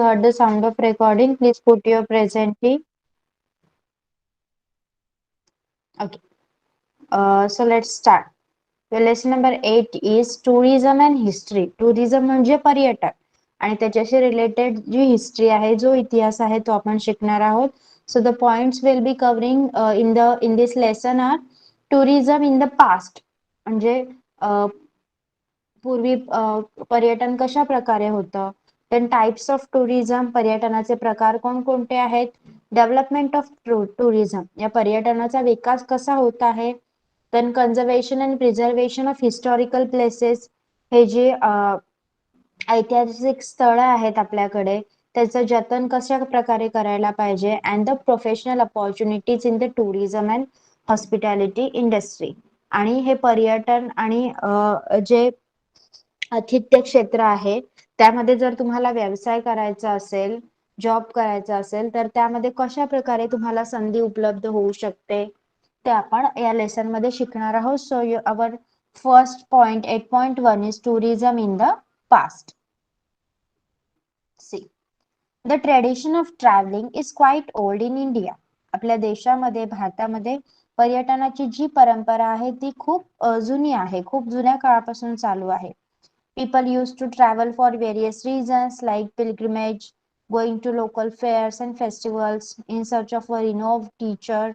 Heard the sound of recording. Please put your presently. Okay. So let's start. The lesson number 8 is tourism and history. Tourism म्हणजे पर्यटन आणि त्याच्याशी related जी history आहे, जो इतिहास आहे तो आपण शिकणार आहोत. So the points will be covering in this lesson are tourism in the past म्हणजे पूर्वी पर्यटन कशा प्रकारे होतं. देन टाइप्स ऑफ टुरिझम, पर्यटनाचे प्रकार कोणकोणते आहेत. डेव्हलपमेंट ऑफ टुरिझम, या पर्यटनाचा विकास कसा होत आहे. Then conservation and preservation of historical places, हे जे ऐतिहासिक स्थळं आहेत आपल्याकडे, त्याचं जतन कशा प्रकारे करायला पाहिजे. And the professional opportunities in the tourism and hospitality industry, आणि हे पर्यटन आणि जे आतिथ्य क्षेत्र आहे त्यामध्ये जर तुम्हाला व्यवसाय करायचा असेल, जॉब करायचा असेल, तर त्यामध्ये कशा प्रकारे तुम्हाला संधी उपलब्ध होऊ शकते ते आपण या लेसन मध्ये शिकणार आहोत. So our first point 8.1 is tourism in the past. See, the tradition of travelling is quite old in India. आपल्या देशामध्ये, भारतामध्ये पर्यटनाची जी परंपरा आहे ती खूप जुनी आहे, खूप जुन्या काळापासून चालू आहे. People used to travel for various reasons like pilgrimage, going to local fairs and festivals in search of a renowned teacher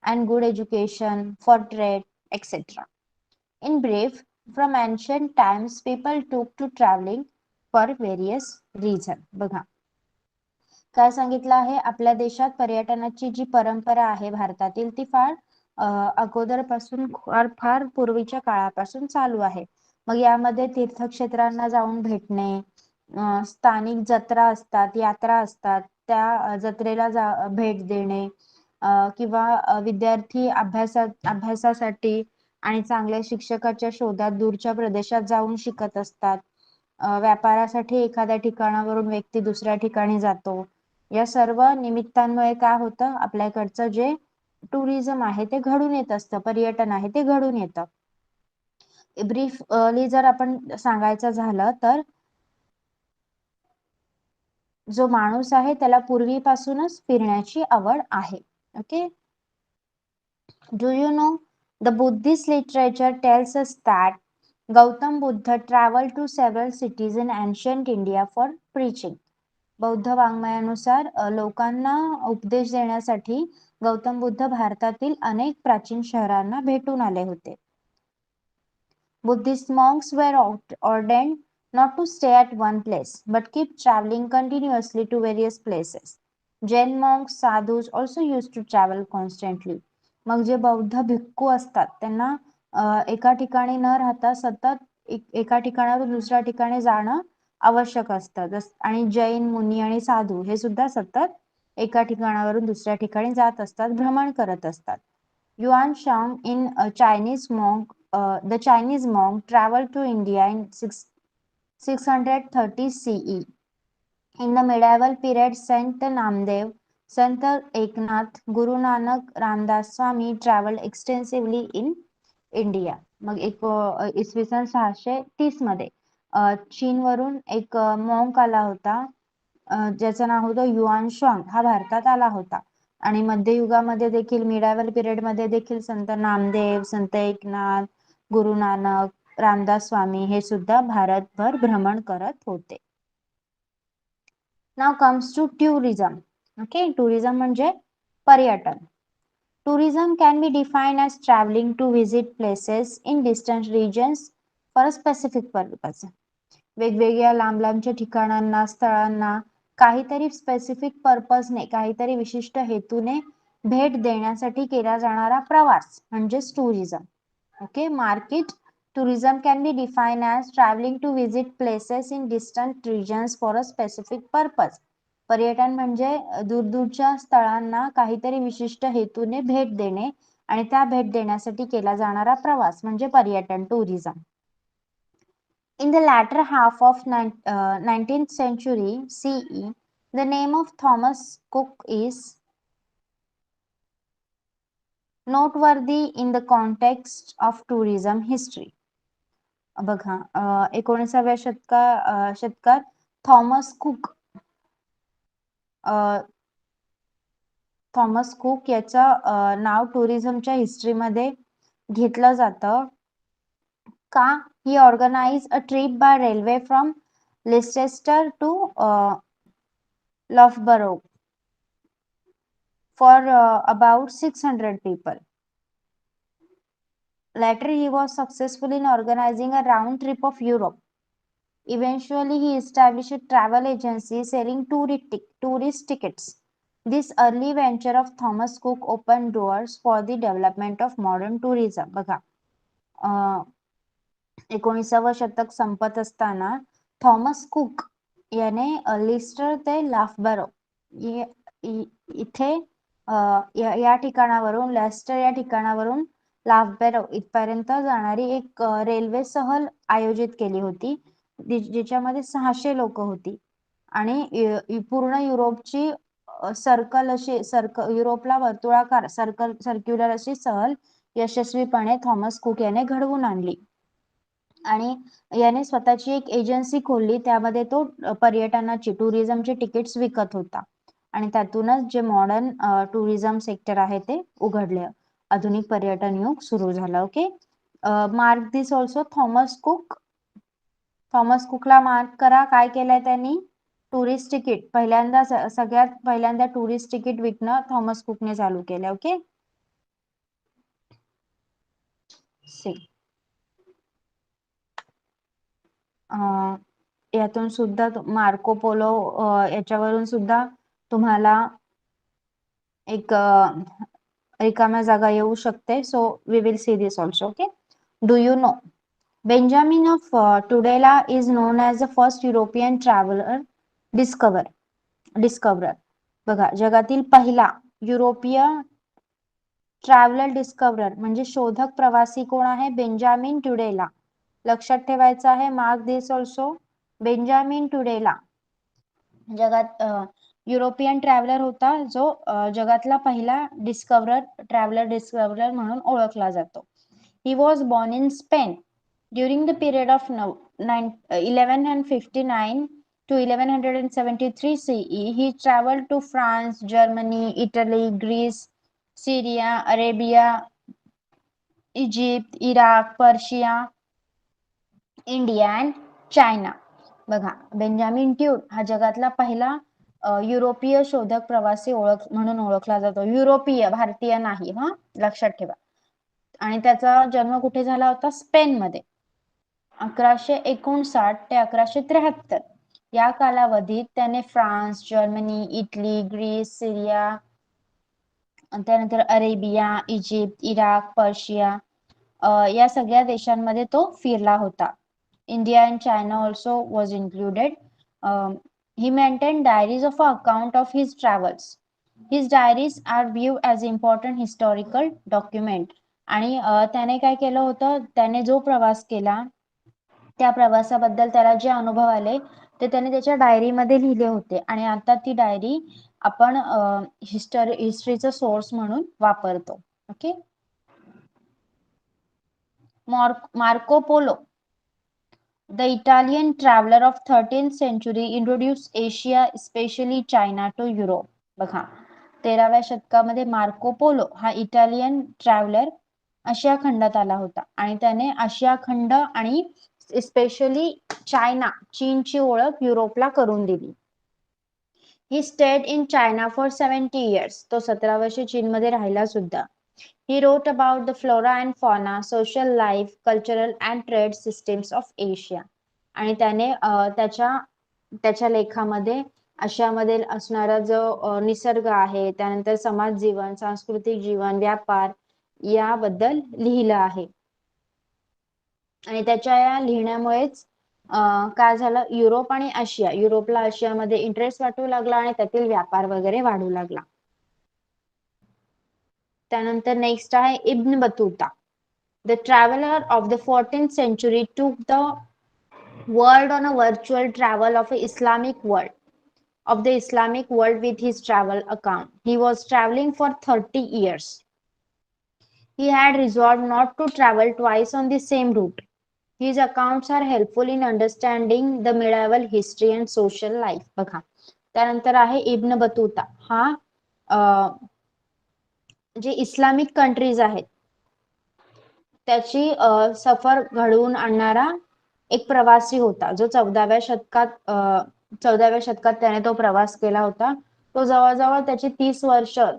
and good education, for trade, etc. In brief, from ancient times, people took to traveling for various reasons. बघा काय सांगितलं आहे, आपल्या देशात पर्यटनाची जी परंपरा आहे भारतातील ती फार अगोदरपासून फार पूर्वीच्या काळापासून चालू आहे. मग यामध्ये तीर्थक्षेत्रांना जाऊन भेटणे, स्थानिक जत्रा असतात, यात्रा असतात, त्या जत्रेला भेट देणे, किंवा विद्यार्थी अभ्यासासाठी आणि चांगल्या शिक्षकाच्या शोधात दूरच्या प्रदेशात जाऊन शिकत असतात. व्यापारासाठी एखाद्या ठिकाणावरून व्यक्ती दुसऱ्या ठिकाणी जातो. या सर्व निमित्तांमुळे काय होतं, आपल्याकडचं जे टुरिझम आहे ते घडून येत असतं, पर्यटन आहे ते घडून येतं. ब्रीफली जर आपण सांगायचं झालं तर जो माणूस आहे त्याला पूर्वीपासूनच फिरण्याची आवड आहे. Okay, do you know the Buddhist literature tells us that Gautam Buddha travel to several cities in ancient India for preaching. बौद्ध वाङ्मयानुसार लोकांना उपदेश देण्यासाठी गौतम बुद्ध भारतातील अनेक प्राचीन शहरांना भेटून आले होते. Buddhist monks were ordained not to stay at one place but keep traveling continuously to various places. Jain monks, sadhus also used to travel constantly. मग जे बौद्ध भिक्खू असतात त्यांना एका ठिकाणी न राहता सतत एका ठिकाणावरून दुसऱ्या ठिकाणी जाणं आवश्यक असतं. आणि जैन मुनी आणि साधू हे सुद्धा सतत एका ठिकाणावरून दुसऱ्या ठिकाणी जात असतात, भ्रमण करत असतात. Yuan Shang in the Chinese monk traveled to India in 630 CE. In the medieval period, Sant Namdev, Sant Eknath, Guru Nanak, Ramdas Swami traveled extensively in India. मग इसवी सन 630 मध्ये चीनवरून एक मॉन्क आला होता, ज्याचं नाव होतं युआन शांग. हा भारतात आला होता आणि मध्ययुगामध्ये देखील, मिडायवल पिरियड मध्ये देखील संत नामदेव, संत एकनाथ, गुरु नानक, रामदास स्वामी हे सुद्धा भारतभर भ्रमण करत होते. नाव comes to tourism. Okay, tourism म्हणजे पर्यटन. Tourism can be define as travelling to visit places in distant regions for a specific purpose. वेगवेगळ्या लांब लांबच्या ठिकाणांना, स्थळांना काहीतरी स्पेसिफिक पर्पजने, काहीतरी विशिष्ट हेतूने भेट देण्यासाठी केला जाणारा प्रवास म्हणजेच tourism. Okay, market tourism can be defined as traveling to visit places in distant regions for a specific purpose. पर्यटन म्हणजे दूरदूरच्या स्थळांना काहीतरी विशिष्ट हेतूने भेट देणे आणि त्या भेट देण्यासाठी केला जाणारा प्रवास म्हणजे पर्यटन, tourism. In the latter half of 19th century CE, the name of Thomas Cook is noteworthy in the context of tourism history. बघा 19व्या शतकात थॉमस कुक थॉमस कुक याचं नाव टुरिझमच्या हिस्ट्रीमध्ये घेतलं जातं का? ही organise a trip by railway from Leicester to Loughborough for about 600 people. Later, he was successful in organizing a round trip of Europe. Eventually, he established a travel agency selling tourist tickets. This early venture of Thomas Cook opened doors for the development of modern tourism. बघा, 19वे शतक संपत असताना Thomas cook याने Leicester ते लाफबरो इथे या ठिकाणावरून Lester या ठिकाणावरून लाफबरो इथपर्यंत जाणारी एक रेल्वे सहल आयोजित केली होती ज्याच्यामध्ये 600 लोक होती आणि पूर्ण युरोपची युरोपला वर्तुळाकार सर्क्युलर अशी सहल यशस्वीपणे थॉमस कुक याने घडवून आणली आणि याने स्वतःची एक एजन्सी खोलली त्यामध्ये तो पर्यटनाची टुरिझमची तिकीट्स विकत होता आणि त्यातूनच जे मॉडर्न टुरिझम सेक्टर आहे ते उघडले आधुनिक पर्यटन युग सुरू झालं ओके मार्क दिस ऑल्सो थॉमस कुकला मार्क करा काय केलंय त्यांनी टुरिस्ट तिकीट सगळ्यात पहिल्यांदा टुरिस्ट तिकीट विकणं थॉमस कुकने चालू केलं ओके सी यातून सुद्धा मार्को पोलो याच्यावरून सुद्धा तुम्हाला एक रिकाम्या जागा येऊ शकते so we will see this also okay do you know Benjamin of Tudela is known as the first European traveller discoverer बघा जगातील पहिला युरोपीय ट्रॅव्हलर डिस्कवरर म्हणजे शोधक प्रवासी कोण आहे बेंजामिन टुडेला लक्षात ठेवायचं आहे मार्क दिस ऑल्सो बेंजामिन टुडेला जगात युरोपियन ट्रॅव्हलर होता जो जगातला पहिला ट्रॅव्हलर डिस्कवरर म्हणून ओळखला जातो he was born in Spain during the period of 1159 to 1173 CE. He traveled to France, Germany, Italy, Greece, Syria, Arabia, Egypt, Iraq, Persia, India and China बघा Benjamin ट्यूड हा जगातला पहिला युरोपीय शोधक प्रवासी म्हणून ओळखला जातो युरोपीय भारतीय नाही हा लक्षात ठेवा आणि त्याचा जन्म कुठे झाला होता स्पेन मध्ये 1159 ते 1173 या कालावधीत त्याने फ्रान्स जर्मनी इटली ग्रीस सिरिया त्यानंतर अरेबिया इजिप्त इराक पर्शिया या सगळ्या देशांमध्ये तो फिरला होता India and China also was included. He maintained diaries of account of his travels. His diaries are viewed as important historical document. आणि त्याने काय केलं होतं त्याने जो प्रवास केला त्या प्रवासाबद्दल त्याला जे अनुभव आले ते त्याने त्याच्या डायरीमध्ये लिहिले होते आणि आता ती डायरी आपण हिस्ट्रीचा सोर्स म्हणून वापरतो okay Marco Polo The Italian traveler of 13th century introduced Asia, especially China, to Europe. बघा 13व्या शतकामध्ये मार्को पोलो हा इटालियन ट्रॅव्हलर आशिया खंडात आला होता आणि त्याने आशिया खंड आणि स्पेशली चायना चीनची ओळख युरोपला करून दिली he stayed in China for 70 years तो 17 वर्षे चीनमध्ये राहिला सुद्धा He wrote about the flora and fauna, social life, cultural and trade systems of Asia. आणि त्याने त्याच्या लेखामध्ये आशियामध्ये असणारा जो निसर्ग आहे त्यानंतर समाज जीवन सांस्कृतिक जीवन व्यापार याबद्दल लिहिलं आहे आणि त्याच्या या लिहिण्यामुळेच काय झालं युरोप आणि आशिया युरोपला आशियामध्ये इंटरेस्ट वाटू लागला आणि त्यातील व्यापार वगैरे वाढू लागला त्यानंतर नेक्स्ट आहे Ibn Battuta the traveller of the 14th century took the world on a virtual travel of the Islamic world with his travel account. He was traveling for 30 years. He had resolved not to travel twice on the same route. His accounts are helpful in understanding the medieval history and social life. बघा त्यानंतर आहे Ibn Battuta, हा जे Islamic countries आहेत त्याची सफर घडवून आणणारा एक प्रवासी होता, जो 14व्या शतकात त्याने तो प्रवास केला होता. तो जवळजवळ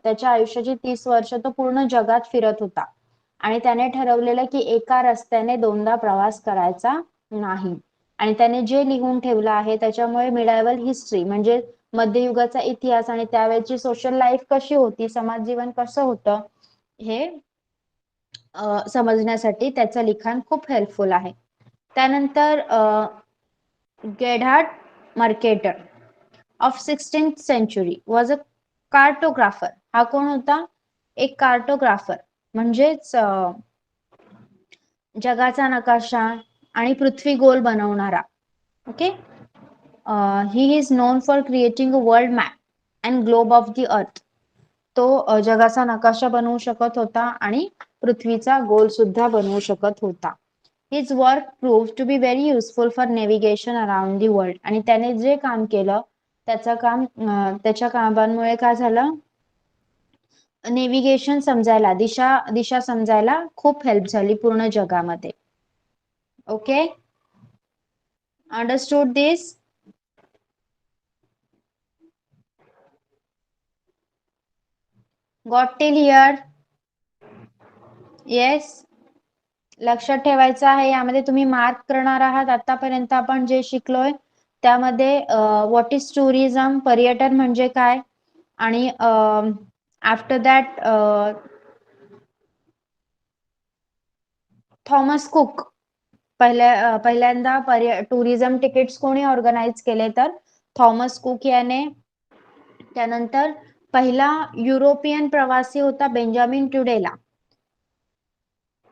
त्याच्या आयुष्याची 30 वर्ष तो पूर्ण जगात फिरत होता आणि त्याने ठरवलेलं की एका रस्त्याने दोनदा प्रवास करायचा नाही. आणि त्याने जे लिहून ठेवलं आहे त्याच्यामुळे मिडायवल हिस्ट्री म्हणजे मध्ययुगाचा इतिहास आणि त्यावेळची सोशल लाईफ कशी होती, समाज जीवन कसं होतं, हे समजण्यासाठी त्याचं लिखाण खूप हेल्पफुल आहे. त्यानंतर Gerhard Mercator of 16th century was a cartographer. हा कोण होता? एक कार्टोग्राफर म्हणजेच जगाचा नकाशा आणि पृथ्वी गोल बनवणारा. Okay. He is non for creating a world map and globe of the earth. तो जगाचा नकाशा बनवू शकत होता आणि पृथ्वीचा गोल सुद्धा बनवू शकत होता. His work proved to be very useful for navigation around the world. आणि त्याने जे काम केलं त्याच्या कामांमुळे काय झालं, नेव्हिगेशन समजायला, दिशा समजायला खूप हेल्प झाली पूर्ण जगामध्ये. Okay, understood this? Got till here? Yes. लक्षात ठेवायचं आहे, यामध्ये तुम्ही मार्क करणार आहात. आतापर्यंत आपण जे शिकलोय त्यामध्ये व्हॉट इज टुरिझम, पर्यटन म्हणजे काय, आणि आफ्टर दॅट थॉमस कुक पहिल्यांदा टुरिझम तिकीट्स कोणी ऑर्गनाइज केले तर थॉमस कुक याने. त्यानंतर पहिला युरोपियन प्रवासी होता बेंजामिन ट्युडेला.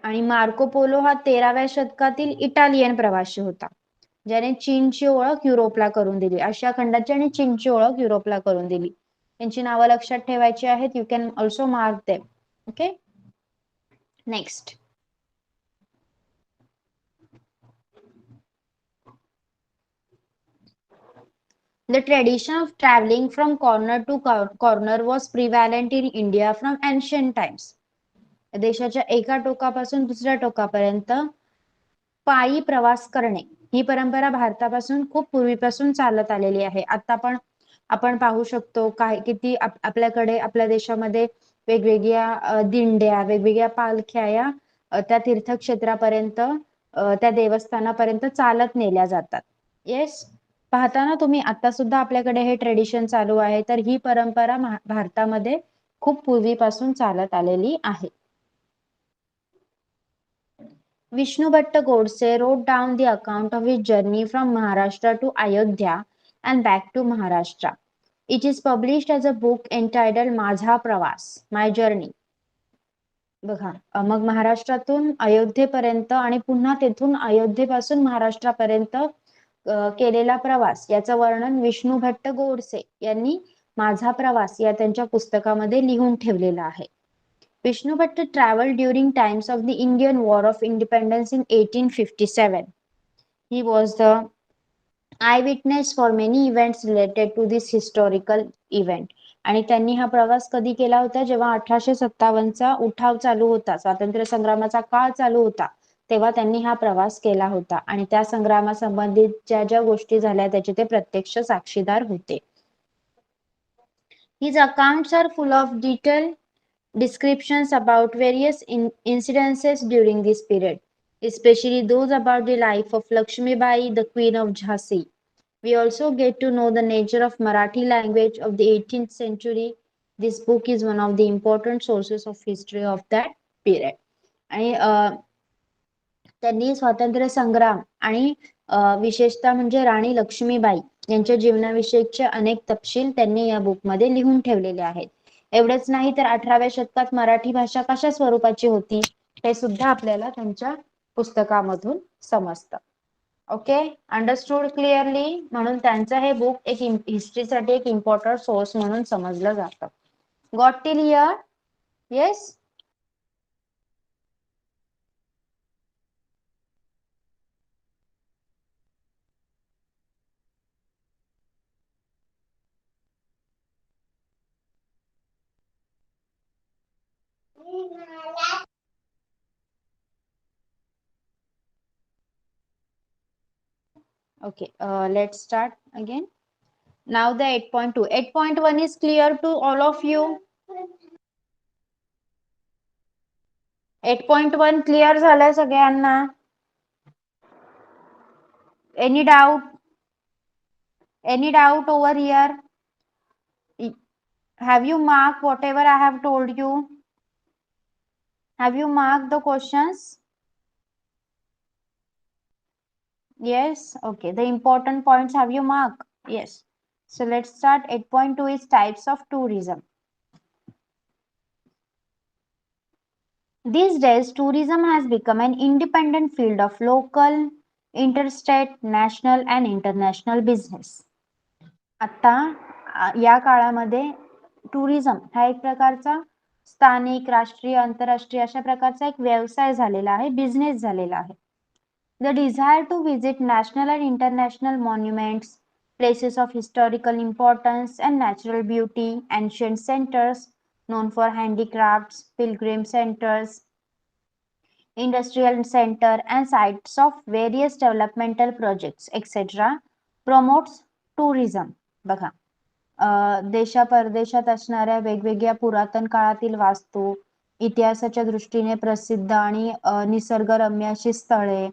आणि मार्को पोलो हा 13व्या शतकातील इटालियन प्रवासी होता ज्याने चीनची ओळख युरोपला करून दिली. आशिया खंडाची आणि चीनची ओळख युरोपला करून दिली. यांची नावं लक्षात ठेवायची आहेत. You can also mark them. Okay, next. The tradition of traveling from corner to corner was prevalent in India from ancient times. देशाच्या एका टोकापासून दुसऱ्या टोकापर्यंत पायी प्रवास करणे ही परंपरा भारतापासून खूप पूर्वीपासून चालत आलेली आहे. आता पण आपण पाहू शकतो किती आपल्याकडे आपल्या देशामध्ये वेगवेगळ्या दिंड्या, वेगवेगळ्या पालख्या या त्या तीर्थक्षेत्रापर्यंत, त्या देवस्थानापर्यंत चालत नेल्या जातात. येस, पाहताना तुम्ही आता सुद्धा आपल्याकडे हे ट्रेडिशन चालू आहे. तर ही परंपरा भारतामध्ये खूप पूर्वीपासून चालत आलेली आहे. Vishnu Bhatta Godse wrote down the account of his journey from Maharashtra to Ayodhya and back to Maharashtra. It is published as a book entitled माझा प्रवास, My Journey. बघा, मग महाराष्ट्रातून अयोध्येपर्यंत आणि पुन्हा तेथून अयोध्येपासून महाराष्ट्रापर्यंत केलेला प्रवास याचं वर्णन विष्णू भट्ट गोडसे यांनी माझा प्रवास या त्यांच्या पुस्तकामध्ये लिहून ठेवलेला आहे. Vishnu Bhatta traveled during times of the Indian War of Independence in 1857. He was the eyewitness for many events related to this historical event. आणि त्यांनी हा प्रवास कधी केला होता, जेव्हा 1857चा उठाव चालू होता, स्वातंत्र्य संग्रामाचा काळ चालू होता, तेव्हा त्यांनी हा प्रवास केला होता आणि त्या संग्रामासंबंधित ज्या ज्या गोष्टी झाल्या त्याचे ते प्रत्यक्ष साक्षीदार होते. His accounts are full of detailed descriptions about various incidences during this period, especially those about the life of Lakshmi Bai, the Queen of Jhansi. We also get to know the nature of Marathi language of the 18th century. This book is one of the important sources of history of that period. आणि त्यांनी स्वातंत्र्य संग्राम आणि विशेषतः म्हणजे राणी लक्ष्मीबाई यांच्या जीवनाविषयीचे अनेक तपशील त्यांनी या बुकमध्ये लिहून ठेवलेले आहेत. एवढेच नाही तर 18व्या शतकात मराठी भाषा कशा स्वरूपाची होती हे सुद्धा आपल्याला त्यांच्या पुस्तकामधून समजतं. Okay, understood clearly? म्हणून त्यांचं हे बुक एक हिस्ट्रीसाठी एक इम्पॉर्टंट सोर्स म्हणून समजलं जातं. Got till here? Yes. Okay, let's start again. Now the 8.2. 8.1 is clear to all of you. 8.1 clear झालंय सगळ्यांना? Any doubt? Any doubt over here? Have you marked whatever I have told you? Have you marked the questions? Yes. Okay. The important points have you marked? Yes. So let's start. 8.2 is types of tourism. These days, tourism has become an independent field of local, interstate, national and international business. आता या काळामध्ये tourism हा एक प्रकारचा स्थानिक, राष्ट्रीय, आंतरराष्ट्रीय अशा प्रकारचा एक व्यवसाय झालेला आहे, बिझनेस झालेला आहे. The desire to visit national and international monuments, places of historical importance and natural beauty, ancient centers known for handicrafts, pilgrim centers, industrial center and sites of various developmental projects, etc. promotes tourism. बघा, देशा परदेशात असणाऱ्या वेगवेगळ्या पुरातन काळातील वास्तू, इतिहासाच्या दृष्टीने प्रसिद्ध आणि निसर्गरम्य अशी स्थळे,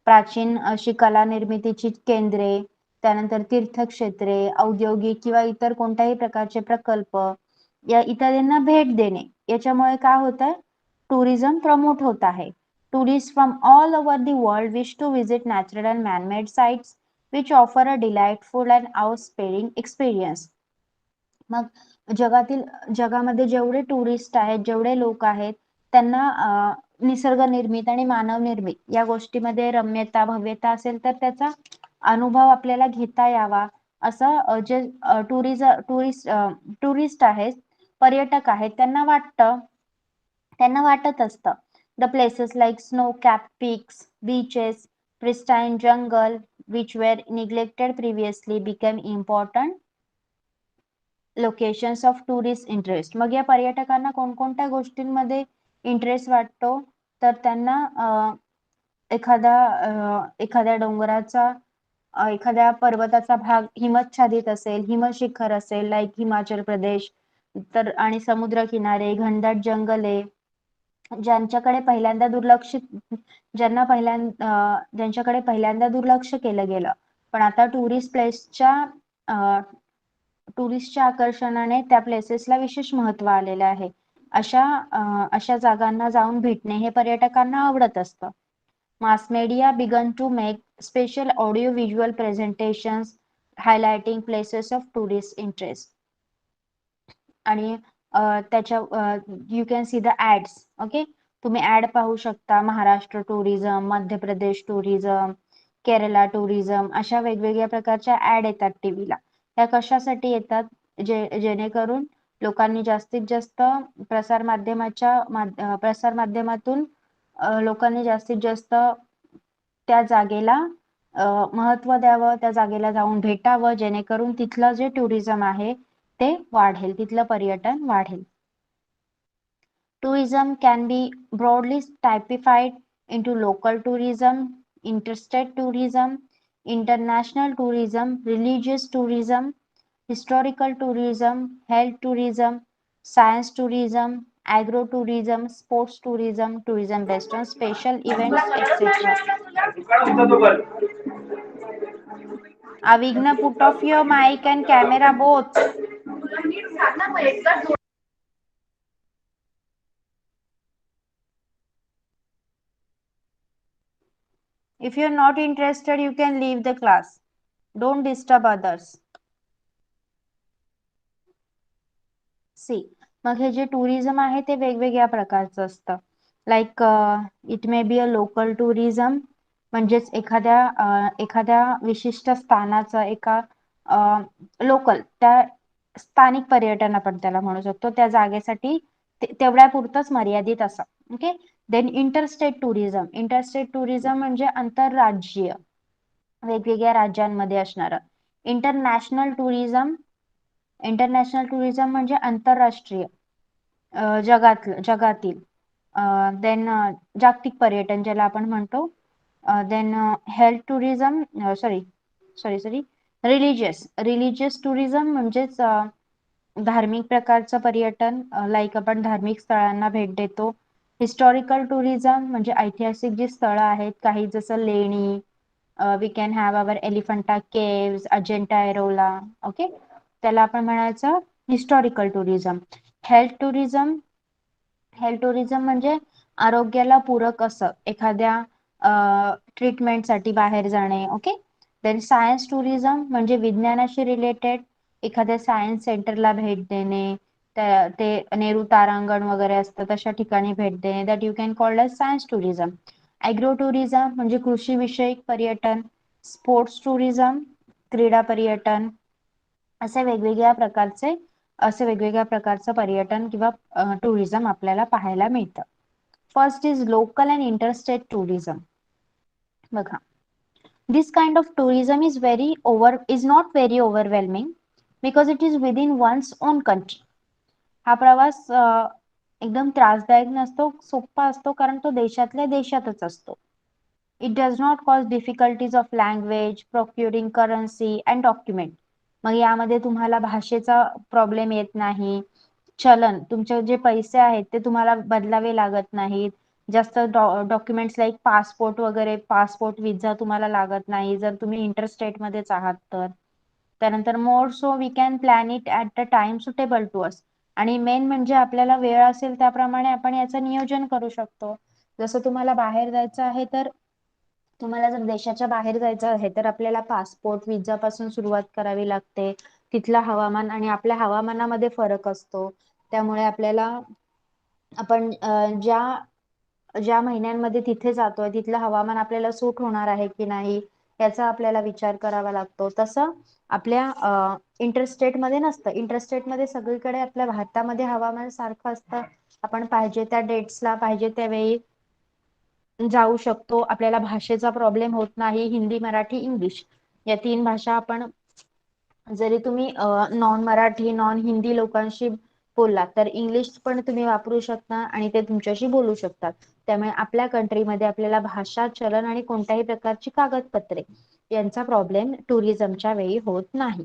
प्राचीन अशी कला निर्मितीची केंद्रे, त्यानंतर तीर्थक्षेत्रे, औद्योगिक किंवा इतर कोणत्याही प्रकारचे प्रकल्प या इत्यादींना भेट देणे, याच्यामुळे काय होत आहे? टुरिझम प्रमोट होत आहे. Tourists from all over the world wish to visit natural and man-made sites which offer a delightful and awe-inspiring experience. मग जगामध्ये जेवढे टुरिस्ट आहेत, जेवढे लोक आहेत, त्यांना निसर्ग निर्मित आणि मानव निर्मित या गोष्टीमध्ये रम्यता, भव्यता असेल तर त्याचा अनुभव आपल्याला घेता यावा असं जे टुरिस्ट आहेत, पर्यटक आहेत, त्यांना वाटत असतं. The places like snow-capped peaks, beaches, pristine jungle, which were neglected previously, became important locations of tourist interest. मग या पर्यटकांना कोणकोणत्या गोष्टींमध्ये इंटरेस्ट वाटतो? तर त्यांना एखाद्या डोंगराचा, एखाद्या पर्वताचा भाग हिमच्छादित असेल, हिमशिखर असेल, लाईक हिमाचल प्रदेश, तर आणि समुद्र किनारे, घनदाट जंगले, ज्यांच्याकडे पहिल्यांदा दुर्लक्ष केलं गेलं, पण आता टुरिस्टच्या आकर्षणाने त्या प्लेसेसला विशेष महत्व आलेलं आहे. अशा जागांना जाऊन भेटणे हे पर्यटकांना आवडत असतं. Mass media began to make special audio visual presentations highlighting places of tourist interest. आणि त्याच्या you can see the ads. Okay, तुम्ही ऍड पाहू शकता. Maharashtra tourism, Madhya Pradesh tourism, Kerala tourism अशा वेगवेगळ्या प्रकारच्या ऍड येतात टीव्हीला. त्या कशासाठी येतात? जेणेकरून लोकांनी जास्तीत जास्त प्रसार माध्यमातून लोकांनी जास्तीत जास्त त्या जागेला महत्व द्यावं, त्या जागेला जाऊन भेटावं, जेणेकरून तिथलं जे टुरिझम आहे ते वाढेल, तिथलं पर्यटन वाढेल. Tourism can be broadly typified into local tourism, interstate tourism, international tourism, religious tourism, historical tourism, health tourism, science tourism, agro-tourism, sports tourism, tourism based on special events, etc. Avigna, put off your mic and camera both. If you're not interested, you can leave the class. Don't disturb others. See, मग हे जे tourism आहे ते वेगवेगळ्या प्रकारचं असतं. Like it may be a local tourism, म्हणजेच एखाद्या विशिष्ट स्थानाचं लोकल, त्या स्थानिक पर्यटन आपण त्याला म्हणू शकतो, त्या जागेसाठी तेवढ्या पुरतच मर्यादित असं. ओके, देन इंटरस्टेट टुरिझम म्हणजे आंतरराज्यीय, वेगवेगळ्या राज्यांमध्ये असणारं. इंटरनॅशनल टुरिझम म्हणजे आंतरराष्ट्रीय, जगातील. देन जागतिक पर्यटन ज्याला आपण म्हणतो, then health tourism, sorry sorry sorry religious tourism म्हणजेच धार्मिक प्रकारचं पर्यटन, लाईक आपण धार्मिक स्थळांना भेट देतो. हिस्टॉरिकल टुरिझम म्हणजे ऐतिहासिक जी स्थळं आहेत काही, जसं लेणी, we can have our Elephanta caves, Ajanta Ellora, okay, त्याला आपण म्हणायचं historical tourism. Health tourism, health tourism म्हणजे आरोग्याला पूरक असं एखाद्या ट्रीटमेंटसाठी बाहेर जाणे, ओके. देन सायन्स टुरिझम म्हणजे विज्ञानाशी रिलेटेड एखाद्या सायन्स सेंटरला भेट देणे, ते नेहरू तारांगण वगैरे असतं तशा ठिकाणी भेट देणे, that you can called as science tourism. Agro tourism म्हणजे कृषी विषयक पर्यटन. स्पोर्ट्स टुरिझम क्रीडा पर्यटन. असे वेगवेगळ्या प्रकारचं पर्यटन किंवा टुरिझम आपल्याला पाहायला मिळतं. First is local and interstate tourism. बघा, this kind of tourism is not very overwhelming because it is within one's own country. हा प्रवास एकदम त्रासदायक नसतो, सोपा असतो, कारण तो देशातल्या देशातच असतो. It does not cause difficulties of language, procuring currency and document. मग यामध्ये तुम्हाला भाषेचा प्रॉब्लेम येत नाही, चलन तुमचे जे पैसे आहेत ते तुम्हाला बदलावे लागत नाहीत, जास्त डॉक्युमेंट्स लाईक पासपोर्ट वगैरे, पासपोर्ट विजा तुम्हाला लागत नाही जर तुम्ही इंटरस्टेट मध्येच आहात तर. त्यानंतर more so we can plan it at a time suitable to us. आणि मेन म्हणजे आपल्याला वेळ असेल त्याप्रमाणे आपण याचं नियोजन करू शकतो. जसं तुम्हाला बाहेर जायचं आहे तर तुम्हाला जर देशाच्या बाहेर जायचं आहे तर आपल्याला पासपोर्ट विजा पासून सुरुवात करावी लागते. तिथलं हवामान आणि आपल्या हवामानामध्ये फरक असतो, त्यामुळे आपल्याला आपण ज्या ज्या महिन्यांमध्ये तिथे जातोय तिथलं हवामान आपल्याला सूट होणार आहे की नाही याचा आपल्याला विचार करावा लागतो. तसं आपल्या इंटरस्टेटमध्ये नसतं. इंटरस्टेटमध्ये सगळीकडे आपल्या भारतामध्ये हवामान सारखं असतं, आपण पाहिजे त्या डेट्सला पाहिजे त्यावेळी जाऊ शकतो. आपल्याला भाषेचा प्रॉब्लेम होत नाही. हिंदी, मराठी, इंग्लिश या 3 भाषा आपण, जरी तुम्ही नॉन मराठी नॉन हिंदी लोकांशी बोललात तर इंग्लिश पण तुम्ही वापरू शकता आणि ते तुमच्याशी बोलू शकतात. त्यामुळे आपल्या कंट्रीमध्ये आपल्याला भाषा, चलन आणि कोणत्याही प्रकारची कागदपत्रे यांचा प्रॉब्लेम टुरिझमच्या वेळी होत नाही.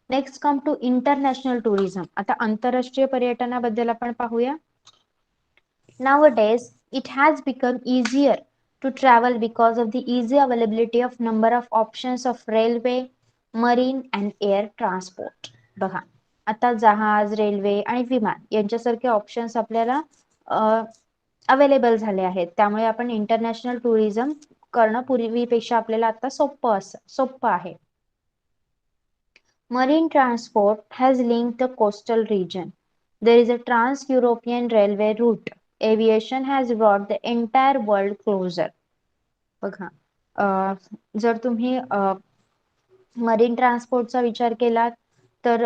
Next come to international tourism. आता आंतरराष्ट्रीय पर्यटनाबद्दल आपण पाहूया. Nowadays, it has become easier to travel because of the easy availability of number of options of railway, marine and air transport. बघा, आता जहाज, रेल्वे आणि विमान यांच्यासारखे ऑप्शन्स आपल्याला अवेलेबल झाले आहेत, त्यामुळे आपण इंटरनॅशनल टुरिझम करणं पूर्वीपेक्षा आपल्याला आता सोपं आहे. Marine transport has linked the coastal region. There is a trans-European railway route. Aviation has brought the entire world closer. बघा, जर तुम्ही मरीन ट्रान्सपोर्टचा विचार केला तर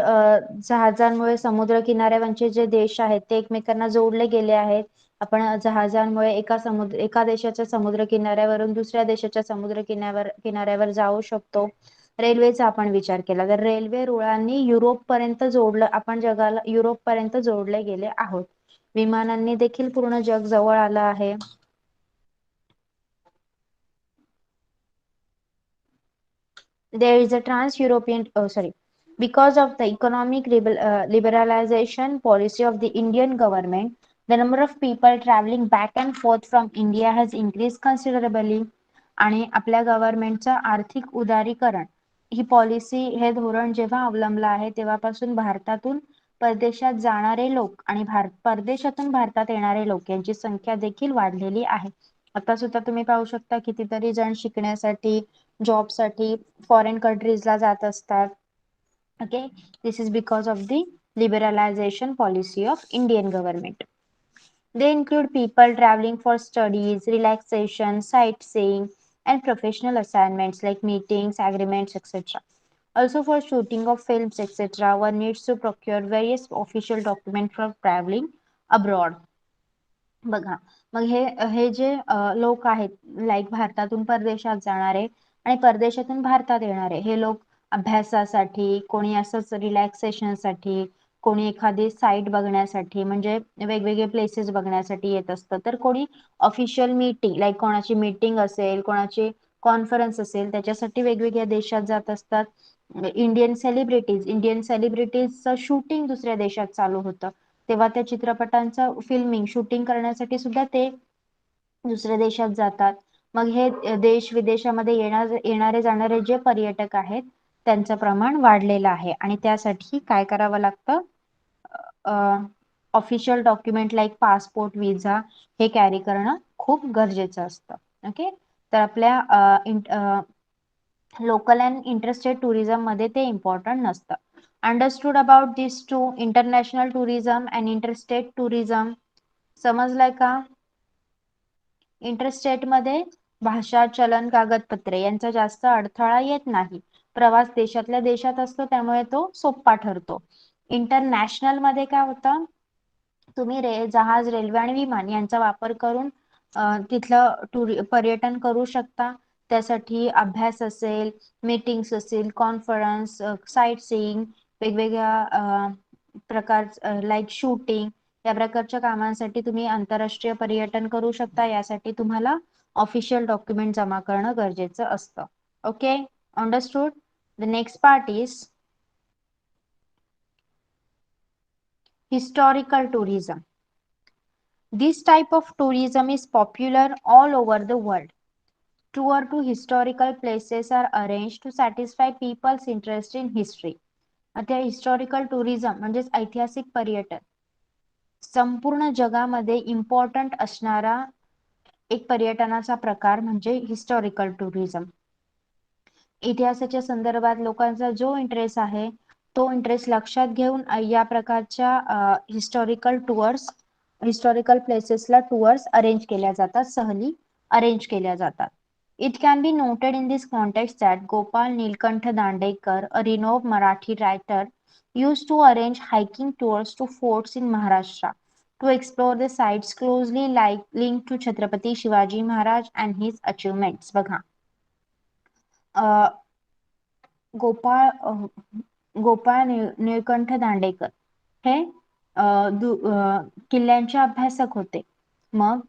जहाजांमुळे समुद्र किनाऱ्यावरचे जे देश आहेत ते एकमेकांना जोडले गेले आहेत. आपण जहाजांमुळे एका देशाच्या समुद्र किनाऱ्यावरून दुसऱ्या देशाच्या समुद्र किनाऱ्यावर जाऊ शकतो. रेल्वेचा आपण विचार केला तर रेल्वे रुळांनी युरोप पर्यंत जोडलं, आपण जगाला युरोप पर्यंत जोडले गेले आहोत. विमानांनी देखील पूर्ण जग जवळ आलं आहे. There is a trans-European, because of the economic liberalization policy of the Indian government, the number of people traveling back and forth from India has increased considerably. आणि आपल्या गव्हर्नमेंटचं आर्थिक उदारीकरण ही पॉलिसी, हे धोरण जेव्हा अवलंबलं आहे तेव्हापासून भारतातून परदेशात जाणारे लोक आणि परदेशातून भारतात येणारे लोक यांची संख्या देखील वाढलेली आहे. आता सुद्धा तुम्ही पाहू शकता कितीतरी जण शिकण्यासाठी, जॉबसाठी फॉरेन कंट्रीजला जात असतात. Okay, this is because of the liberalization policy of Indian government. They include people traveling for studies, relaxation, sightseeing, and professional assignments like meetings, agreements, etc. Also for shooting of films, etc., one needs to procure various official documents for traveling abroad. बघा, मग हे हे जे लोक आहेत, like भारतातून परदेशात जाणारे आणि परदेशातून भारतात येणारे हे लोक अभ्यासासाठी, कोणी असंच रिलॅक्सेशनसाठी, कोणी एखादी साईट बघण्यासाठी म्हणजे वेगवेगळे प्लेसेस बघण्यासाठी येत असतं, तर कोणी ऑफिशियल मीटिंग लाईक कोणाची मीटिंग असेल, कोणाची कॉन्फरन्स असेल, त्याच्यासाठी वेगवेगळ्या देशात जात असतात. इंडियन सेलिब्रिटीजचं शूटिंग दुसऱ्या देशात चालू होतं, तेव्हा त्या चित्रपटांचं फिल्मिंग शूटिंग करण्यासाठी सुद्धा ते दुसऱ्या देशात जातात. मग हे देश विदेशामध्ये येणारे जाणारे जे पर्यटक आहेत त्यांचं प्रमाण वाढलेलं आहे आणि त्यासाठी काय करावं लागतं, official document like passport visa हे कॅरी करणं खूप गरजेचं असतं. ओके, तर आपल्या लोकल अँड इंटरस्टेट टुरिझम मध्ये ते इम्पॉर्टंट नसतं. Understood about this two international tourism and interstate tourism, समजलंय का? इंटरस्टेट मध्ये भाषा, चलन, कागदपत्रे यांचा जास्त अडथळा येत नाही. प्रवास देशातल्या देशात असतो त्यामुळे तो सोपा ठरतो. इंटरनॅशनल मध्ये काय होतं, तुम्ही जहाज, रेल्वे आणि विमान यांचा वापर करून तिथलं पर्यटन करू शकता. त्यासाठी अभ्यास असेल, मीटिंग्स असेल, कॉन्फरन्स, साईट सीइंग, वेगवेगळ्या प्रकार लाईक शूटिंग या प्रकारच्या कामांसाठी तुम्ही आंतरराष्ट्रीय पर्यटन करू शकता. यासाठी तुम्हाला ऑफिशियल डॉक्युमेंट जमा करणं गरजेचं असतं. Okay, understood. The next part is historical tourism. This type of tourism is popular all over the world. Tour to historical places are arranged to satisfy people's interest in history. आता historical tourism म्हणजेच ऐतिहासिक पर्यटन संपूर्ण जगामध्ये important असणारा एक पर्यटनाचा प्रकार म्हणजे हिस्टॉरिकल टुरिझम. इतिहासाच्या संदर्भात लोकांचा जो इंटरेस्ट आहे तो इंटरेस्ट लक्षात घेऊन या प्रकारच्या हिस्टॉरिकल प्लेसेसला टूर्स अरेंज केल्या जातात, सहली अरेंज केल्या जातात. It can be noted in this context that Gopal Nilkantha Dandekar, a renowned Marathi writer, used to arrange hiking tours to forts in Maharashtra to explore the sites closely linked to Chhatrapati Shivaji Maharaj and his achievements. बघा, गोपाळ गोपाळ निळकंठ दांडेकर हे किल्ल्यांचे अभ्यासक होते. मग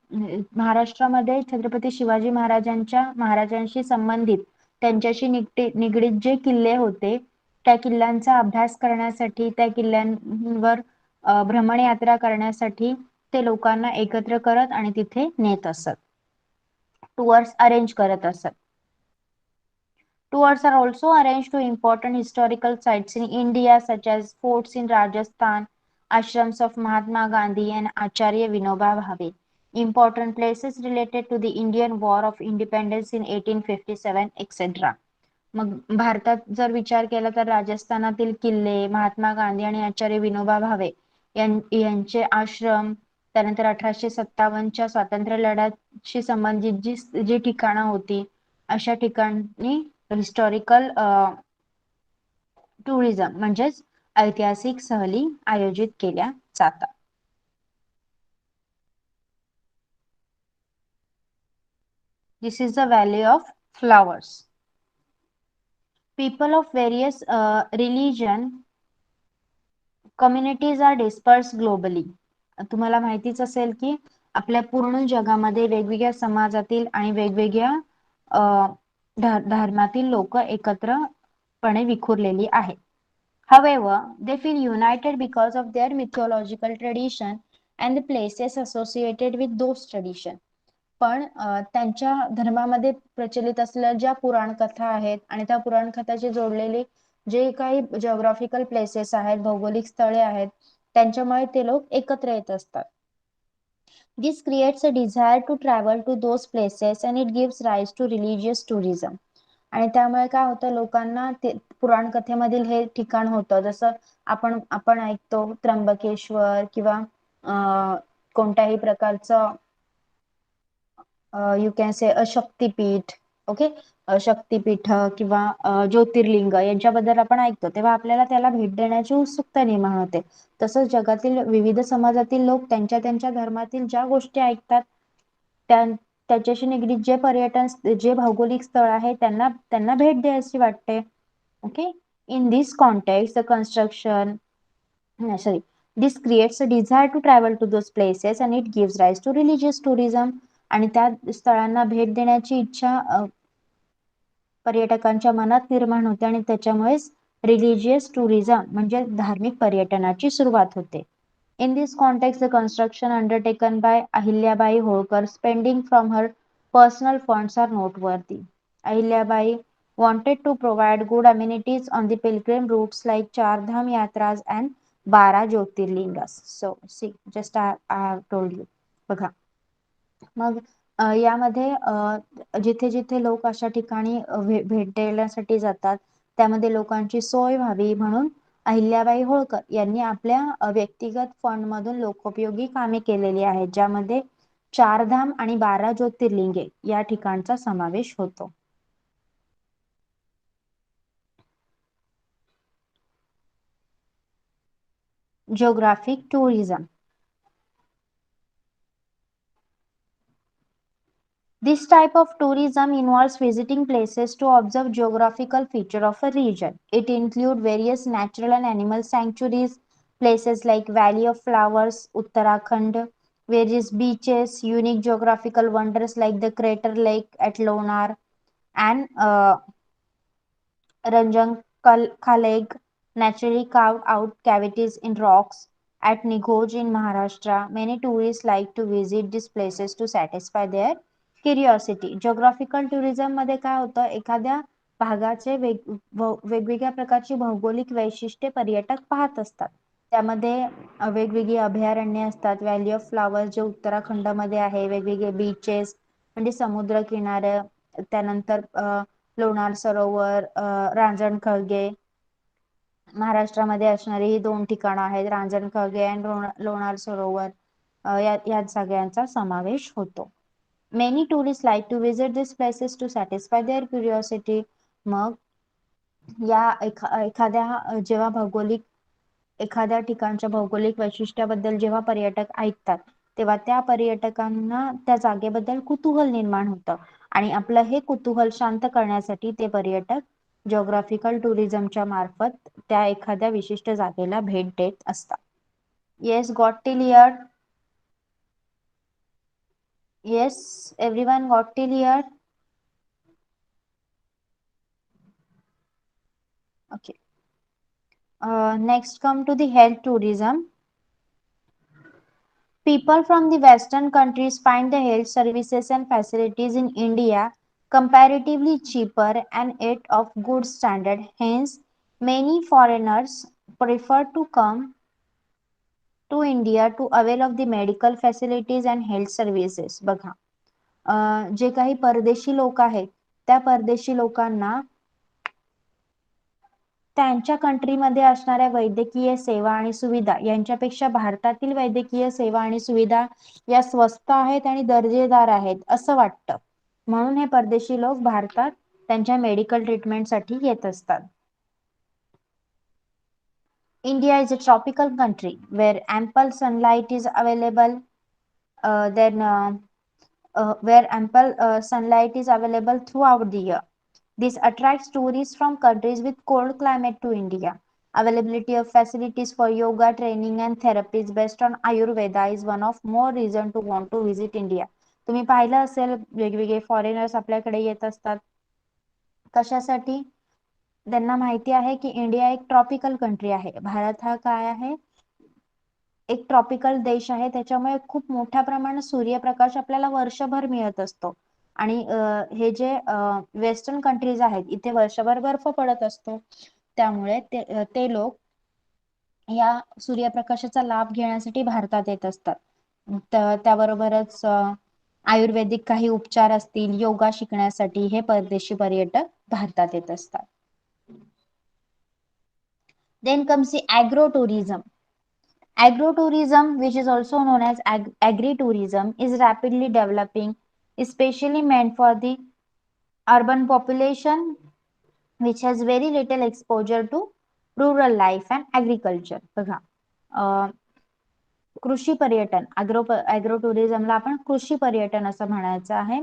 महाराष्ट्रामध्ये छत्रपती शिवाजी महाराजांशी संबंधित त्यांच्याशी निगडीत जे किल्ले होते त्या किल्ल्यांचा अभ्यास करण्यासाठी, त्या किल्ल्यांवर भ्रमण यात्रा करण्यासाठी ते लोकांना एकत्र करत आणि तिथे नेत असत, टूर्स अरेंज करत असत. Tours are also arranged to important historical sites in India such as forts in Rajasthan, ashrams of Mahatma Gandhi and Acharya Vinoba Bhave, important places related to the Indian War of Independence in 1857, etc. मग भारतात जर विचार केला तर राजस्थानातील किल्ले, महात्मा गांधी आणि आचार्य विनोबा भावे यांचे आश्रम, त्यानंतर 1857च्या स्वातंत्र्य लढ्याशी संबंधित जी ठिकाणं होती अशा ठिकाणी हिस्टॉरिकल टुरिझम म्हणजेच ऐतिहासिक सहली आयोजित केल्या जातात. This is the valley of flowers. People of various religion communities are dispersed globally. तुम्हाला माहितीच असेल की आपल्या पूर्ण जगामध्ये वेगवेगळ्या समाजातील आणि वेगवेगळ्या धर्मातील लोक एकत्रपणे विखुरलेली आहेत. However, they feel united because of their mythological tradition and the places associated with those tradition. पण त्यांच्या धर्मामध्ये प्रचलित असलेल्या ज्या पुराण कथा आहेत आणि त्या पुराण कथाशी जोडलेले जे काही जिओग्राफिकल प्लेसेस आहेत, भौगोलिक स्थळे आहेत, त्यांच्यामुळे ते लोक एकत्र येत असतात. This creates a desire to travel to those places and it gives rise to religious tourism. आणि त्यामुळे काय होतं, लोकांना ते पुराण कथेमधील हे ठिकाण होतं, जसं आपण ऐकतो त्र्यंबकेश्वर किंवा कोणत्याही प्रकारचं you can say Shaktipeeth. Okay, शक्तीपीठ किंवा ज्योतिर्लिंग यांच्याबद्दल आपण ऐकतो तेव्हा आपल्याला त्याला भेट देण्याची उत्सुकता निर्माण होते. तसंच जगातील विविध समाजातील लोक त्यांच्या त्यांच्या धर्मातील ज्या गोष्टी ऐकतात त्याच्याशी निगडीत जे पर्यटन, जे भौगोलिक स्थळ आहे त्यांना भेट द्यायची वाटते. Okay, in this context the construction sorry, this creates a desire to travel to those places and it gives rise to religious tourism. आणि त्या स्थळांना भेट देण्याची इच्छा पर्यटकांच्या मनात निर्माण होते आणि त्याच्यामुळेच रिलिजियस टुरिझम म्हणजे धार्मिक पर्यटनाची सुरुवात होते. In this context, the construction undertaken by Ahilyabai Holkar spending from her personal funds are noteworthy. Ahilyabai wanted to provide good amenities on the pilgrim routes like Char Dham Yatras and 12 Jyotirlingas. So, see, just I have told you. बघा. मग यामध्ये जिथे जिथे लोक अशा ठिकाणी भेट देण्यासाठी जातात त्यामध्ये लोकांची सोय व्हावी म्हणून अहिल्याबाई होळकर यांनी आपल्या व्यक्तिगत फंड मधून लोकोपयोगी कामे केलेली आहेत ज्यामध्ये 4 धाम आणि 12 ज्योतिर्लिंगे या ठिकाणचा समावेश होतो. Geographic tourism. This type of tourism involves visiting places to observe geographical feature of a region. It includes various natural and animal sanctuaries, places like Valley of Flowers, Uttarakhand, various beaches, unique geographical wonders like the Crater Lake at Lonar, and Ranjangkha Lake, naturally carved out cavities in rocks at Nighoj in Maharashtra. Many tourists like to visit these places to satisfy their curiosity. Geographical tourism मध्ये काय होतं एखाद्या भागाचे वेगवेगळ्या प्रकारची भौगोलिक वैशिष्ट्ये पर्यटक पाहत असतात त्यामध्ये वेगवेगळी अभयारण्ये असतात. व्हॅली ऑफ फ्लावर्स जे उत्तराखंड मध्ये आहे वेगवेगळे बीचेस म्हणजे समुद्र किनारे त्यानंतर लोणार सरोवर रांजणखळगे महाराष्ट्रामध्ये असणारी ही 2 ठिकाणं आहेत रांजणखळगे आणि लोणार सरोवर या सगळ्यांचा समावेश होतो. Many tourists like to visit these places to satisfy their curiosity. मग या एखाद्या जेव्हा भौगोलिक एखाद्या ठिकाणच्या भौगोलिक वैशिष्ट्याबद्दल जेव्हा पर्यटक ऐकतात तेव्हा त्या पर्यटकांना त्या जागेबद्दल कुतूहल निर्माण होतं आणि आपलं हे कुतूहल शांत करण्यासाठी ते पर्यटक जिओग्राफिकल टुरिझमच्या मार्फत त्या एखाद्या विशिष्ट जागेला भेट देत असतात. Yes got till here. Yes, everyone got till here. Okay. Next come to the health tourism. People from the Western countries find the health services and facilities in India comparatively cheaper and yet of good standard. Hence, many foreigners prefer to come to India to avail of the medical facilities and health services. बघा जे काही परदेशी लोक आहेत त्या परदेशी लोकांना त्यांच्या कंट्रीमध्ये असणाऱ्या वैद्यकीय सेवा आणि सुविधा यांच्यापेक्षा भारतातील वैद्यकीय सेवा आणि सुविधा या स्वस्त आहेत आणि दर्जेदार आहेत असं वाटतं म्हणून हे परदेशी लोक भारतात त्यांच्या मेडिकल ट्रीटमेंटसाठी येत असतात. India is a tropical country where ample sunlight is available. Where ample sunlight is available throughout the year. This attracts tourists from countries with cold climate to India. Availability of facilities for yoga training and therapies based on Ayurveda is one of more reason to want to visit India. तुम्ही पाहिलं असेल वेगवेगळे foreigners आपल्याकडे येत असतात कशासाठी त्यांना माहिती आहे की इंडिया एक ट्रॉपिकल कंट्री आहे. भारत हा काय आहे एक ट्रॉपिकल देश आहे त्याच्यामुळे खूप मोठ्या प्रमाणात सूर्यप्रकाश आपल्याला वर्षभर मिळत असतो आणि हे जे वेस्टर्न कंट्रीज आहेत इथे वर्षभर बर्फ पडत असतो त्यामुळे ते लोक या सूर्यप्रकाशाचा लाभ घेण्यासाठी भारतात येत असतात. त्याबरोबरच आयुर्वेदिक काही उपचार असतील योगा शिकण्यासाठी हे परदेशी पर्यटक भारतात येत असतात. Then comes the agro-tourism. Agro-tourism, which is also known as agri-tourism, is rapidly developing, especially meant for the urban population, which has very little exposure to rural life and agriculture. बघा कृषी पर्यटन ॲग्रो टुरिझमला आपण कृषी पर्यटन असं म्हणायचं आहे.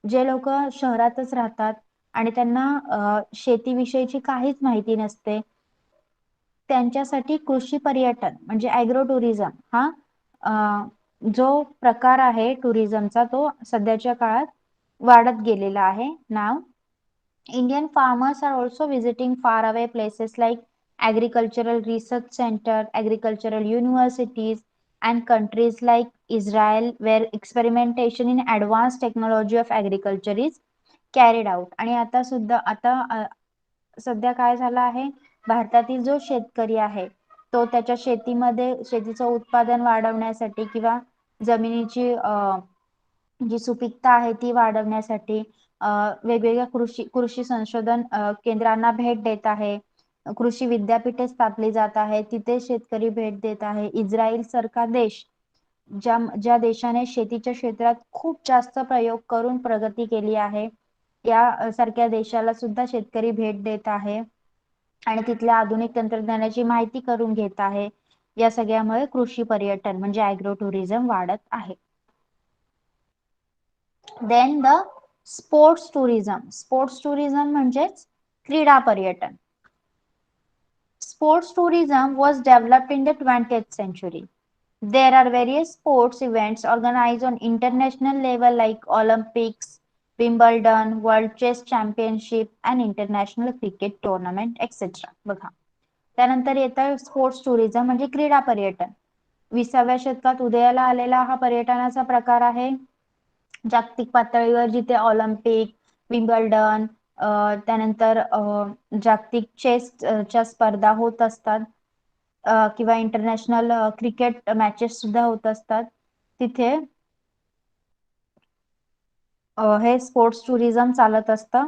जे लोक शहरातच राहतात आणि त्यांना शेतीविषयीची काहीच माहिती नसते त्यांच्यासाठी कृषी पर्यटन म्हणजे ॲग्रो टुरिझम हा जो प्रकार आहे टुरिझमचा तो सध्याच्या काळात वाढत गेलेला आहे. नाव Indian farmers are also visiting faraway places like agricultural research center, agricultural universities, and countries like Israel, where experimentation in advanced technology of agriculture is carried out. आणि आता सुद्धा सध्या काय झालं आहे, भारतातील जो शेतकरी आहे तो त्याच्या शेतीचं उत्पादन वाढवण्यासाठी किंवा जमिनीची जी सुपीकता आहे ती वाढवण्यासाठी वेगवेगळ्या कृषी संशोधन केंद्रांना भेट देत आहे. कृषी विद्यापीठे स्थापली जात आहे, तिथे शेतकरी भेट देत आहे. इस्रायल सारखा देश ज्या देशाने शेतीच्या क्षेत्रात खूप जास्त प्रयोग करून प्रगती केली आहे, या सारख्या देशाला सुद्धा शेतकरी भेट देत आहे आणि तिथल्या आधुनिक तंत्रज्ञानाची माहिती करून घेत आहे. या सगळ्यामुळे कृषी पर्यटन म्हणजे ॲग्रो टुरिझम वाढत आहे. देन द स्पोर्ट्स टुरिझम म्हणजेच क्रीडा पर्यटन. Sports tourism was developed in the 20th century. There are various sports events organized on international level like Olympics, Wimbledon, World Chess Championship and International Cricket Tournament etc. बघा. त्यानंतर येतं sports tourism म्हणजे क्रीडा पर्यटन. 20व्या शतकात उदयाला आलेला हा पर्यटनाचा प्रकार आहे. जागतिक पातळीवर जिथे ऑलिम्पिक, विम्बल्डन, त्यानंतर जागतिक चेसच्या स्पर्धा होत असतात किंवा इंटरनॅशनल क्रिकेट मॅचेस सुद्धा होत असतात, तिथे हे स्पोर्ट्स टुरिझम चालत असतं.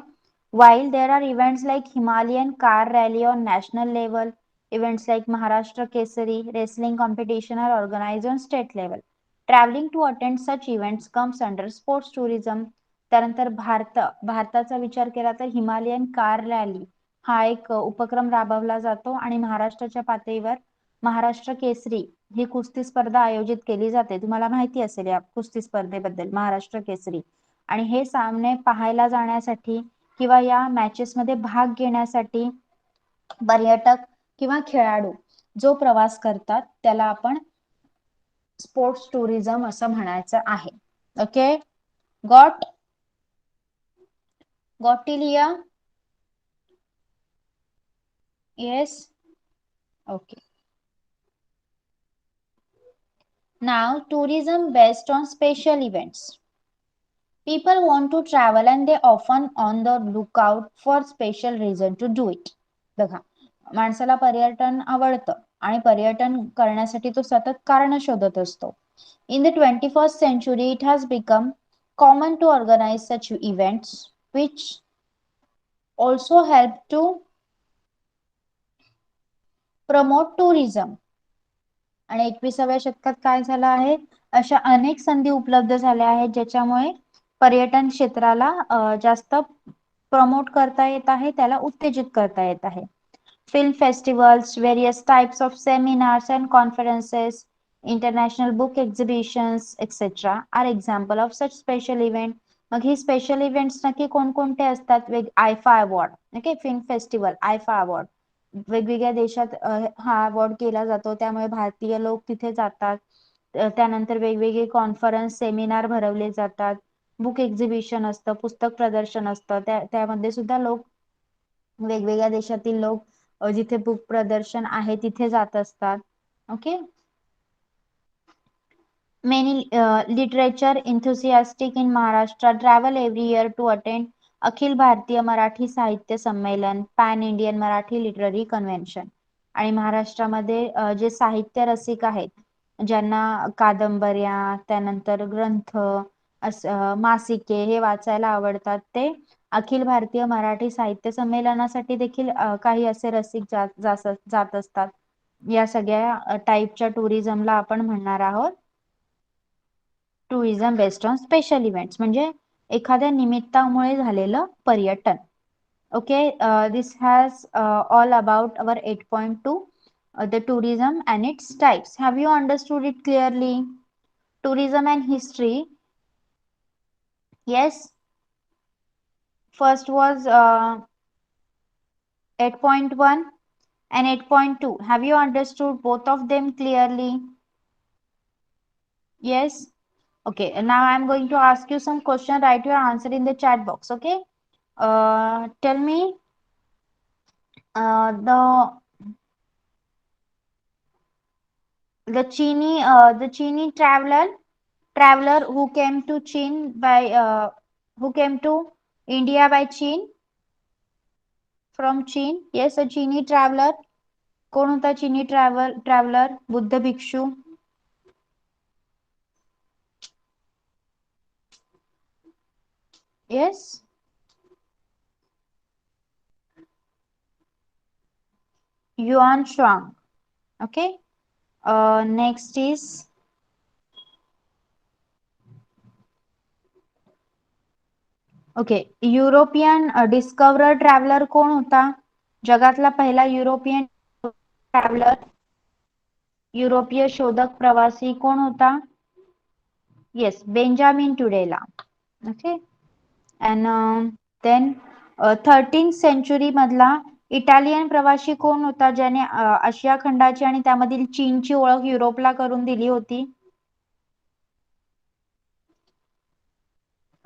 While there are events like Himalayan car rally on national level, events like Maharashtra Kesari, wrestling competition are organized on state level. Traveling to attend such events comes under sports tourism. त्यानंतर भारताचा विचार केला तर Himalayan car rally हा एक उपक्रम राबवला जातो आणि महाराष्ट्राच्या पातळीवर महाराष्ट्र केसरी ही कुस्ती स्पर्धा आयोजित केली जाते. तुम्हाला माहिती असेल या कुस्ती स्पर्धेबद्दल, महाराष्ट्र केसरी. आणि हे सामने पाहायला जाण्यासाठी किंवा या मॅचेस मध्ये भाग घेण्यासाठी पर्यटक किंवा खेळाडू जो प्रवास करतात त्याला आपण स्पोर्ट्स टुरिझम असं म्हणायचं आहे. ओके, गॉट टिलिया? Yes, okay. Now tourism based on special events. People want to travel and they often on the lookout for special reason to do it. बघा, माणसाला पर्यटन आवडतं आणि पर्यटन करण्यासाठी तो सतत कारण शोधत असतो. In the 21st century, it has become common to organize such events which also help to promote tourism. आणि 21व्या शतकात काय झालं आहे, अशा अनेक संधी उपलब्ध झाल्या आहेत ज्याच्यामुळे पर्यटन क्षेत्राला जास्त प्रमोट करता येत आहे, त्याला उत्तेजित करता येत आहे. Film festivals, various types of seminars and conferences, international book exhibitions etcetera are example of such special event. मग ही स्पेशल इव्हेंट्स नक्की कोणकोणते असतात? IIFA award, okay, film festival, IIFA award वेगवेगळ्या देशात हा अवॉर्ड केला जातो, त्यामुळे भारतीय लोक तिथे जातात. त्यानंतर वेगवेगळे कॉन्फरन्स, सेमिनार भरवले जातात. बुक एक्झिबिशन असतं, पुस्तक प्रदर्शन असतं, त्यामध्ये सुद्धा लोक वेगवेगळ्या देशातील लोक जिथे बुक प्रदर्शन आहे तिथे जात असतात. Okay, many literature enthusiastic in Maharashtra travel every year to attend Akhil Bharatiya Marathi साहित्य संमेलन, pan Indian Marathi literary convention. आणि महाराष्ट्रामध्ये जे साहित्य रसिक आहेत, ज्यांना कादंबऱ्या, त्यानंतर ग्रंथ, मासिके हे वाचायला आवडतात, ते अखिल भारतीय मराठी साहित्य संमेलनासाठी देखील काही असे रसिक जात असतात. या सगळ्या टाईपच्या टुरिझमला आपण म्हणणार आहोत tourism based on special events, म्हणजे एखाद्या निमित्तामुळे झालेलं पर्यटन. Okay, this has all about our 8.2 the tourism and its types. Have you understood it clearly? Tourism and history. Yes, first was 8.1 and 8.2. Have you understood both of them clearly? Yes. Okay. And now I'm going to ask you some question. Write your answer in the chat box. Okay. Tell me the Chini traveler who came to who came to India by from Chin. Yes, a Chini traveler. कोण होता चीनी traveller Buddha भिक्षू. Yes, Yuan Shuang. Okay. Next is okay. European discoverer traveller कोण होता? जगातला पहिला European traveller युरोपीय शोधक प्रवासी कोण होता? Yes, Benjamin Tudela. Okay. And then 13th century मधला इटालियन प्रवासी कोण होता ज्याने आशिया खंडाची आणि त्यामधील चीनची ओळख युरोपला करून दिली होती?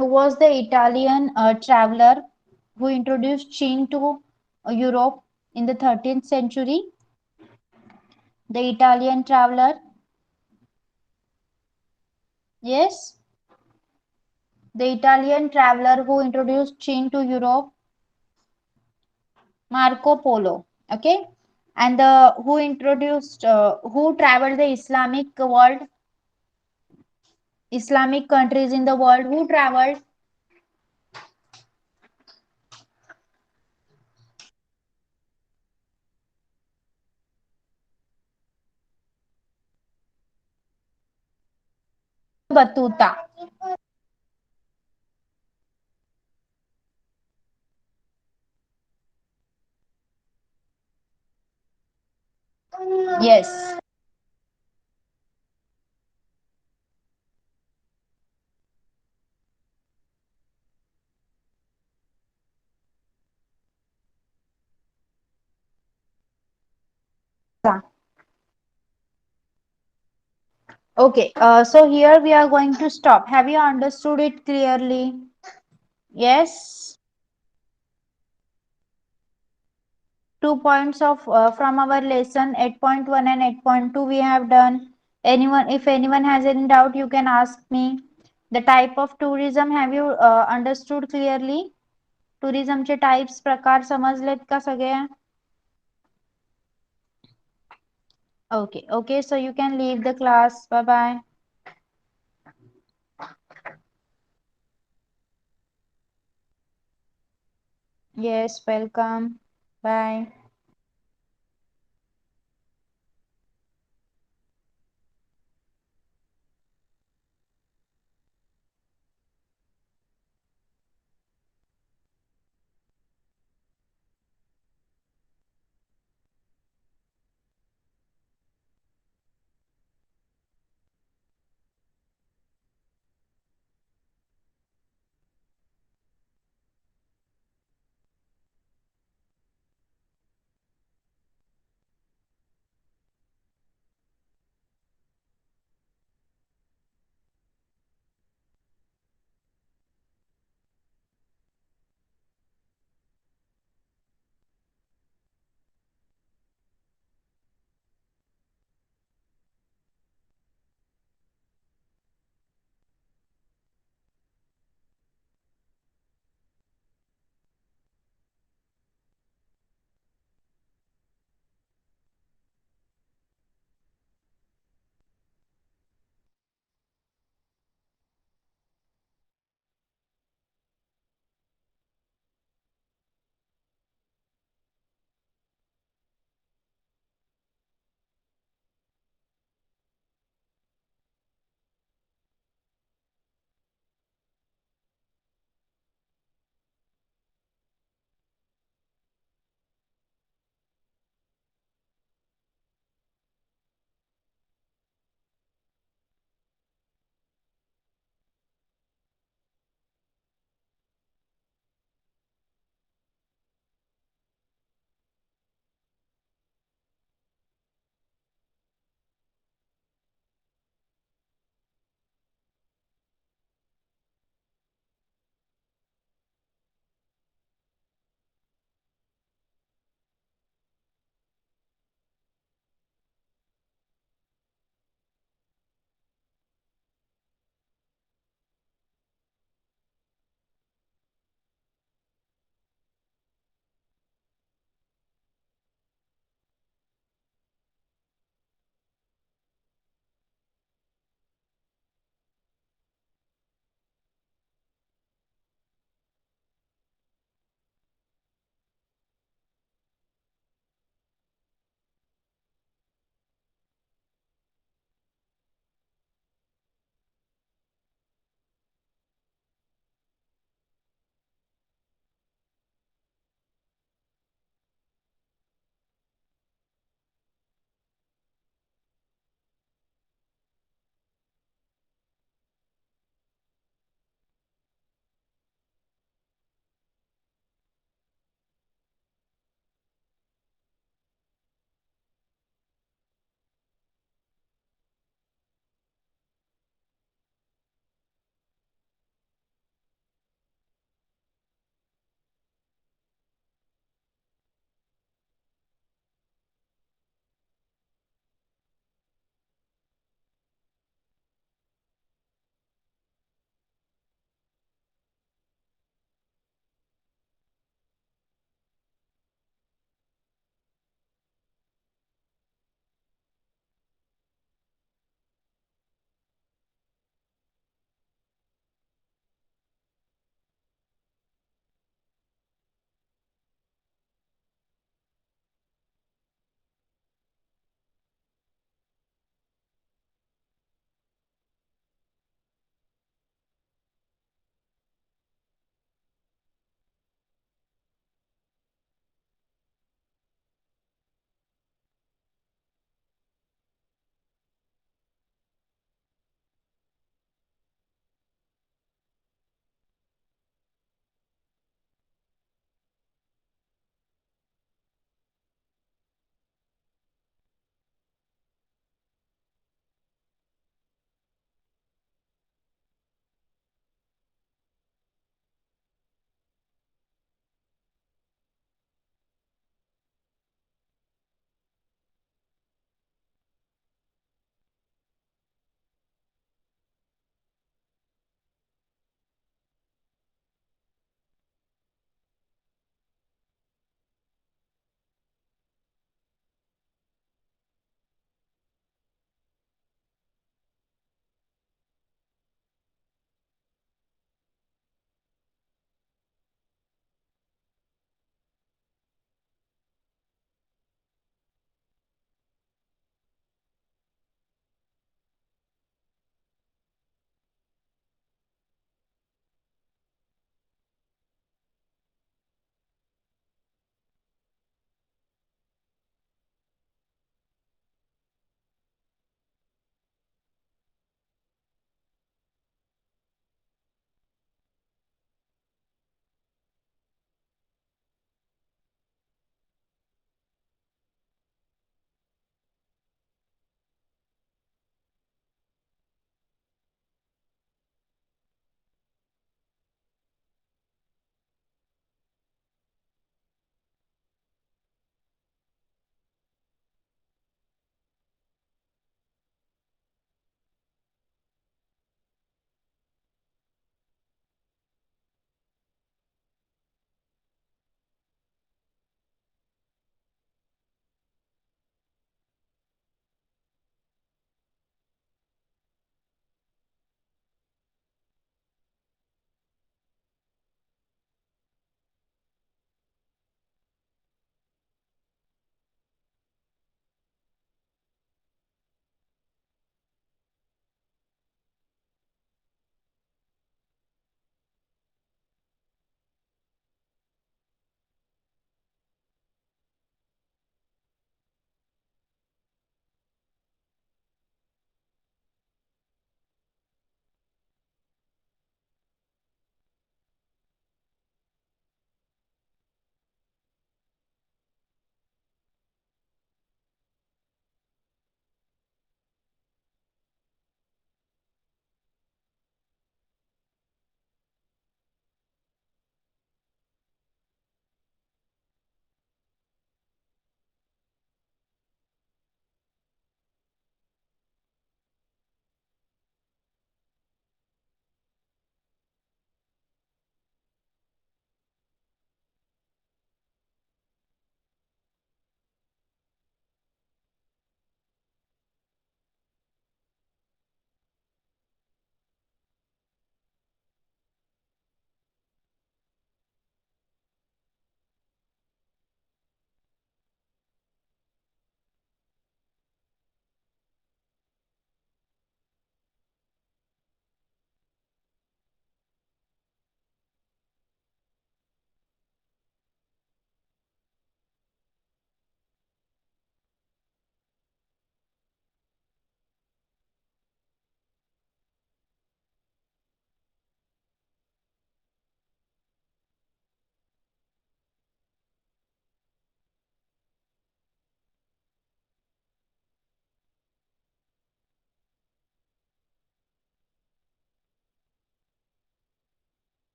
Who was the Italian traveler who introduced Chin to Europe in the 13th century? The Italian traveler. Yes, the Italian traveler who introduced Chin to Europe, Marco Polo. Okay, and the who traveled the Islamic countries in the world? Who traveled? Battuta. Yes. Okay, so here we are going to stop. Have you understood it clearly? Yes. 2 points of from our lesson 8.1 and 8.2 we have done. If anyone has any doubt, you can ask me. The type of tourism, have you understood clearly? Tourismचे types प्रकार समजलेत का सगळे? Okay, so you can leave the class. Bye bye. Yes, welcome. Bye.